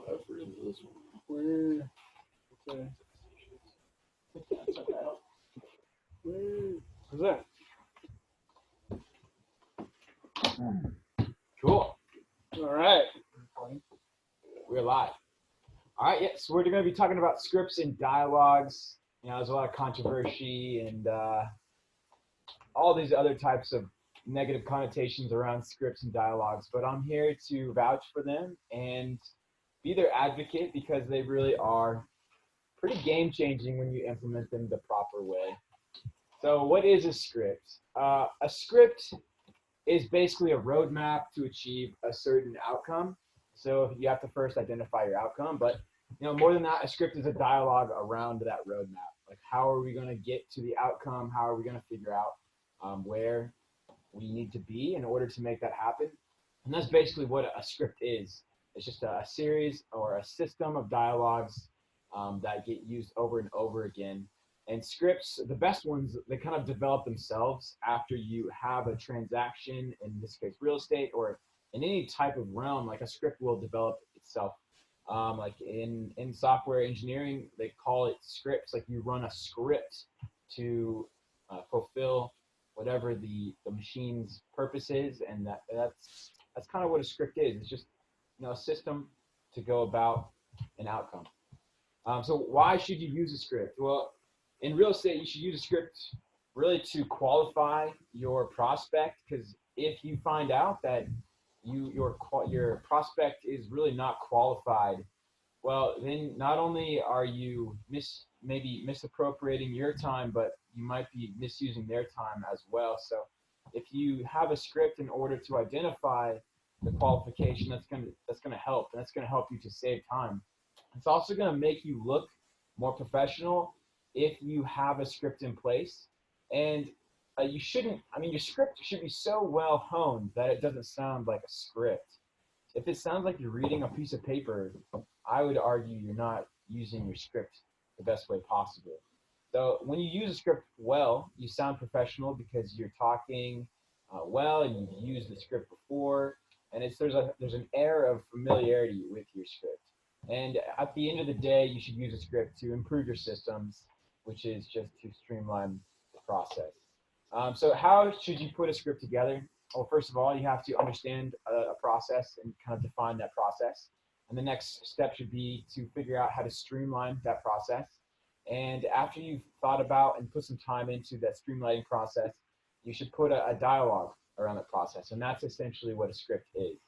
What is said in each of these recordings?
Whatever this where okay. Where's that? Cool. All right. We're live. All right, yeah, so we're going to be talking about scripts and dialogues. You know, there's a lot of controversy and all these other types of negative connotations around scripts and dialogues, but I'm here to vouch for them and be their advocate because they really are pretty game changing when you implement them the proper way. So, what is a script? A script is basically a roadmap to achieve a certain outcome. So you have to first identify your outcome, but more than that, a script is a dialogue around that roadmap. Like, how are we going to get to the outcome? How are we going to figure out where we need to be in order to make that happen? And that's basically what a script is. It's just a series or a system of dialogues that get used over and over again. And scripts, the best ones, they kind of develop themselves after you have a transaction, in this case, real estate, or in any type of realm, like a script will develop itself. Like in software engineering, they call it scripts. Like you run a script to fulfill whatever the machine's purpose is, and that's kind of what a script is. It's just a system to go about an outcome. So why should you use a script? Well, in real estate, you should use a script really to qualify your prospect, because if you find out that your prospect is really not qualified, well, then not only are you maybe misappropriating your time, but you might be misusing their time as well. So if you have a script in order to identify the qualification, that's gonna help, and that's gonna help you to save time. It's also gonna make you look more professional if you have a script in place. And you shouldn't, I mean, your script should be so well honed that it doesn't sound like a script. If it sounds like you're reading a piece of paper, I would argue you're not using your script the best way possible. So when you use a script well, you sound professional because you're talking well, and you've used the script before, and there's an air of familiarity with your script. And at the end of the day, you should use a script to improve your systems, which is just to streamline the process. So how should you put a script together? Well, first of all, you have to understand a process and kind of define that process. And the next step should be to figure out how to streamline that process. And after you've thought about and put some time into that streamlining process, you should put a dialogue around the process. And that's essentially what a script is.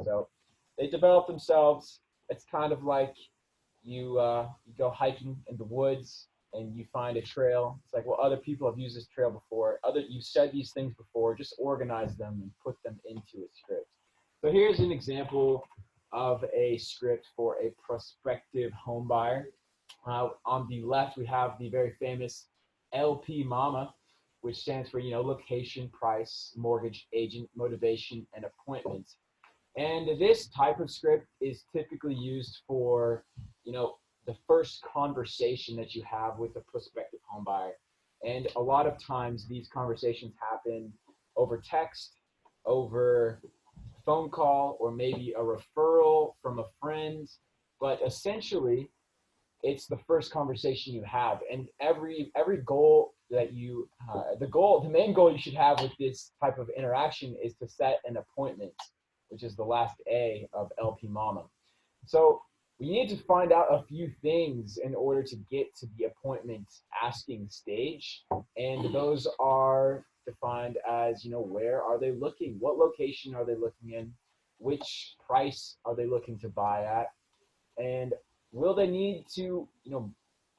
So they develop themselves. It's kind of like you go hiking in the woods and you find a trail. It's like, well, other people have used this trail before. You've said these things before. Just organize them and put them into a script. So here's an example of a script for a prospective home buyer. On the left, we have the very famous LP MAMA, which stands for location, price, mortgage, agent, motivation, and appointment. And this type of script is typically used for the first conversation that you have with a prospective home buyer. And a lot of times these conversations happen over text, over phone call, or maybe a referral from a friend. But essentially, it's the first conversation you have. And every goal that the main goal you should have with this type of interaction is to set an appointment, which is the last A of LP MAMA. So we need to find out a few things in order to get to the appointment asking stage. And those are defined as, where are they looking? What location are they looking in? Which price are they looking to buy at? And will they need to,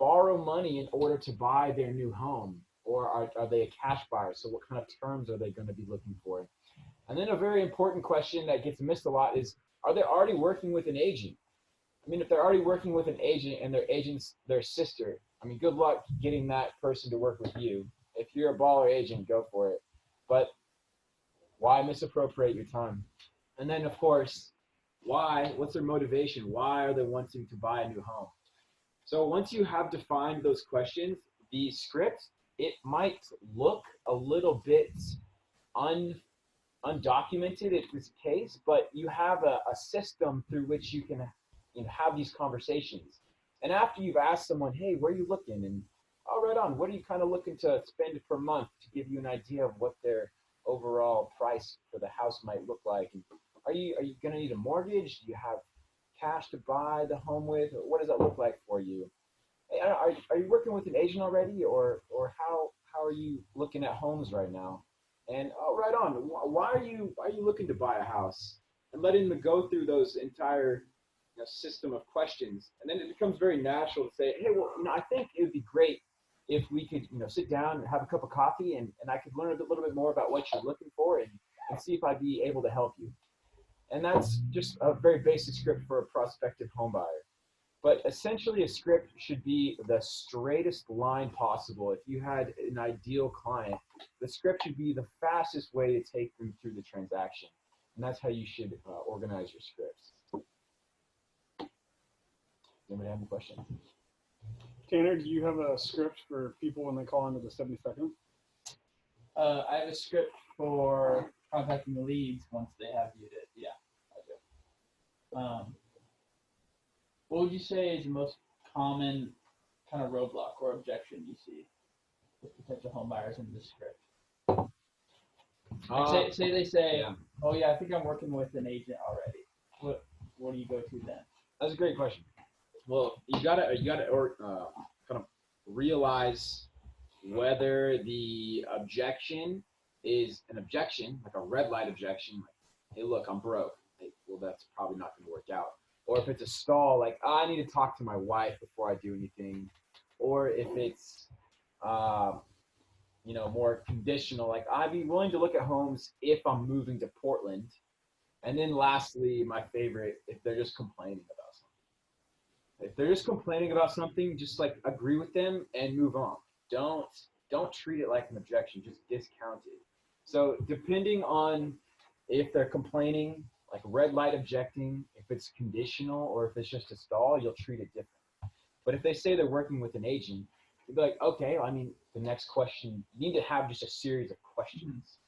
borrow money in order to buy their new home? Or are they a cash buyer? So what kind of terms are they going to be looking for? And then a very important question that gets missed a lot is, are they already working with an agent? I mean, if they're already working with an agent and their agent's their sister, I mean, good luck getting that person to work with you. If you're a baller agent, go for it. But why misappropriate your time? And then, of course, what's their motivation? Why are they wanting to buy a new home? So once you have defined those questions, the script, it might look a little bit undocumented in this case, but you have a system through which you can have these conversations. And after you've asked someone, hey, where are you looking? And oh, right on, what are you kind of looking to spend per month to give you an idea of what their overall price for the house might look like? And are you going to need a mortgage? Do you have cash to buy the home with? What does that look like for you? Hey, are you working with an agent already, or how are you looking at homes right now? And oh, right on. Why are you looking to buy a house? And letting them go through those entire system of questions, and then it becomes very natural to say, hey, well, I think it would be great if we could sit down and have a cup of coffee, and I could learn a little bit more about what you're looking for, and see if I'd be able to help you. And that's just a very basic script for a prospective home buyer. But essentially, a script should be the straightest line possible. If you had an ideal client, the script should be the fastest way to take them through the transaction. And that's how you should organize your scripts. Anybody have any questions? Tanner, do you have a script for people when they call into the 70-second? I have a script for contacting the leads once they have viewed it. Yeah, I do. What would you say is the most common kind of roadblock or objection you see with potential home buyers in this script? Like say they say, yeah. Oh yeah, I think I'm working with an agent already. What do you go to then? That's a great question. Well, you gotta kind of realize whether the objection is an objection, like a red light objection, like, hey, look, I'm broke. Hey, well, that's probably not going to work out. Or if it's a stall, like, I need to talk to my wife before I do anything. Or if it's, more conditional, like, I'd be willing to look at homes if I'm moving to Portland. And then lastly, my favorite, if they're just complaining about something. If they're just complaining about something, just like agree with them and move on. Don't treat it like an objection, just discount it. So depending on if they're complaining, like red light objecting, if it's conditional or if it's just a stall, you'll treat it different. But if they say they're working with an agent, you'd be like, okay, the next question, you need to have just a series of questions.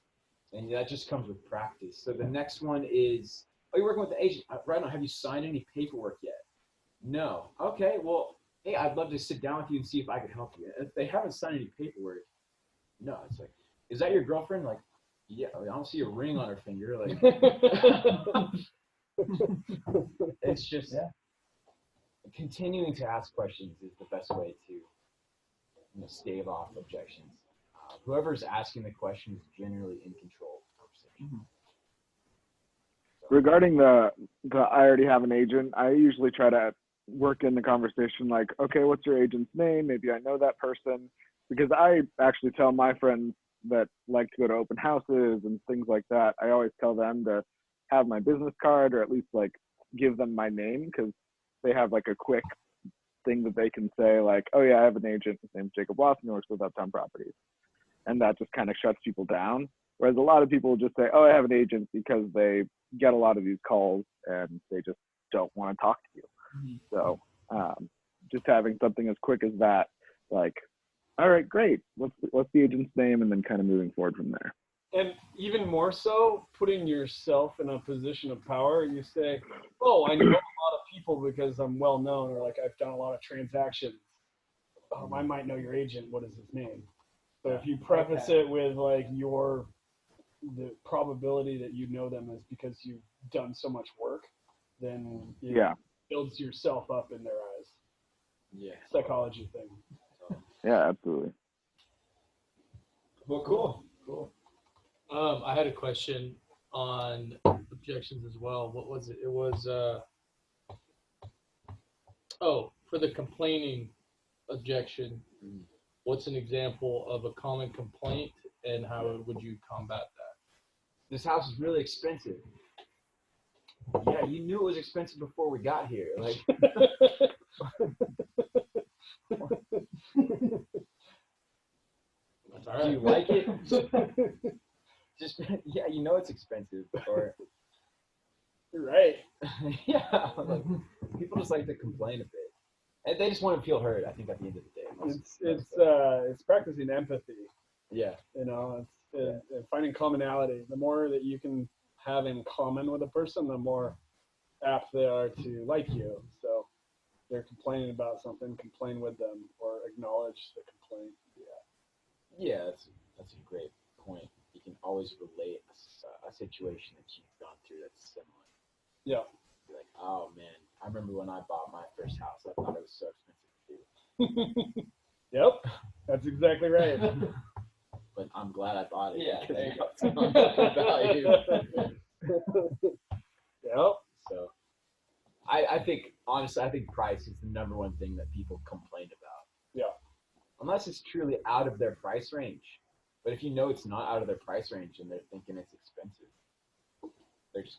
And that just comes with practice. So the next one is, oh, you're working with the agent. Right now, have you signed any paperwork yet? No. Okay, well, hey, I'd love to sit down with you and see if I could help you. If they haven't signed any paperwork, no, it's like, is that your girlfriend? Like, yeah, I don't see a ring on her finger. Like, it's just continuing to ask questions is the best way to stave off objections. Whoever's asking the question is generally in control of the conversation. So. Regarding the I already have an agent, I usually try to work in the conversation like, okay, what's your agent's name? Maybe I know that person. Because I actually tell my friends that like to go to open houses and things like that, I always tell them to have my business card or at least like give them my name, because they have like a quick thing that they can say like, oh yeah, I have an agent, his name's Jacob Lawson, he works with Uptown Properties. And that just kind of shuts people down. Whereas a lot of people just say, oh, I have an agent, because they get a lot of these calls and they just don't want to talk to you. Mm-hmm. So just having something as quick as that, like, all right, great. What's the agent's name? And then kind of moving forward from there. And even more so, putting yourself in a position of power. You say, oh, I know a lot of people because I'm well known, or like I've done a lot of transactions. I might know your agent. What is his name? So if you preface it with like the probability that you know them is because you've done so much work, then it builds yourself up in their eyes. Yeah. Psychology thing. Yeah, absolutely. Well, cool. I had a question on objections as well. What was it? It was for the complaining objection. What's an example of a common complaint, and how would you combat that? This house is really expensive. Yeah, you knew it was expensive before we got here. Like, that's all right. Do you like it? Just you know it's expensive. Or you're right. Yeah, like, people just like to complain a bit. And they just want to feel heard, I think, at the end of the day. It's practicing empathy. Yeah. It's finding commonality. The more that you can have in common with a person, the more apt they are to like you. So they're complaining about something, complain with them or acknowledge the complaint. Yeah, that's a great point. You can always relate a situation that you've gone through that's similar. Yeah. Be like, oh man, I remember when I bought my first house. I thought it was so expensive too. Yep, that's exactly right. But I'm glad I bought it. Yeah, because there it you got some market value. Yep. So, I think honestly, I think price is the number one thing that people complain about. Yeah. Unless it's truly out of their price range. But if you know it's not out of their price range and they're thinking it's expensive, they're just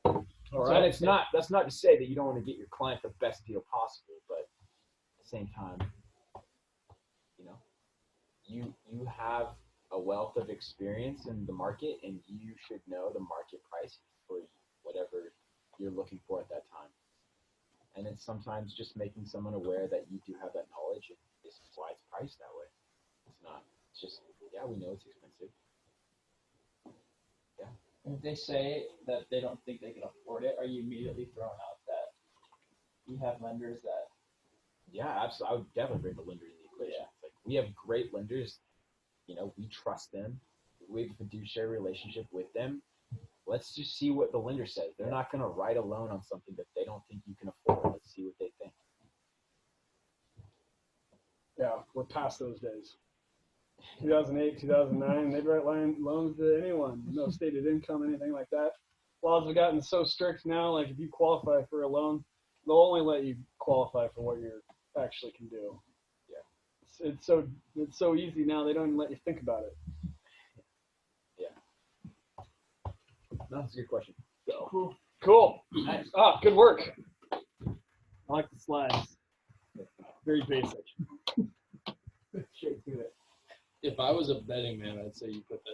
complaining. All So, right. and that's not to say that you don't want to get your client the best deal possible, but at the same time, you know, you have a wealth of experience in the market and you should know the market price for whatever you're looking for at that time. And it's sometimes just making someone aware that you do have that knowledge and this is why it's priced that way. It's just, yeah, we know it's expensive. Yeah. And if they say that they don't think they can afford it, are you immediately throwing out that you have lenders that? Yeah, absolutely. I would definitely bring the lender in the equation. Yeah. It's like we have great lenders, you know, we trust them. We have a fiduciary relationship with them. Let's just see what the lender says. They're not going to write a loan on something that they don't think you can afford. Let's see what they think. Yeah, we're past those days. 2008, 2009, they'd write loans to anyone, no stated income, anything like that. Laws have gotten so strict now, like if you qualify for a loan, they'll only let you qualify for what you actually can do. Yeah. It's so easy now, they don't even let you think about it. No, that's a good question. So, cool. Nice. Good work. I like the slides. Very basic. Straight to it. If I was a betting man, I'd say you put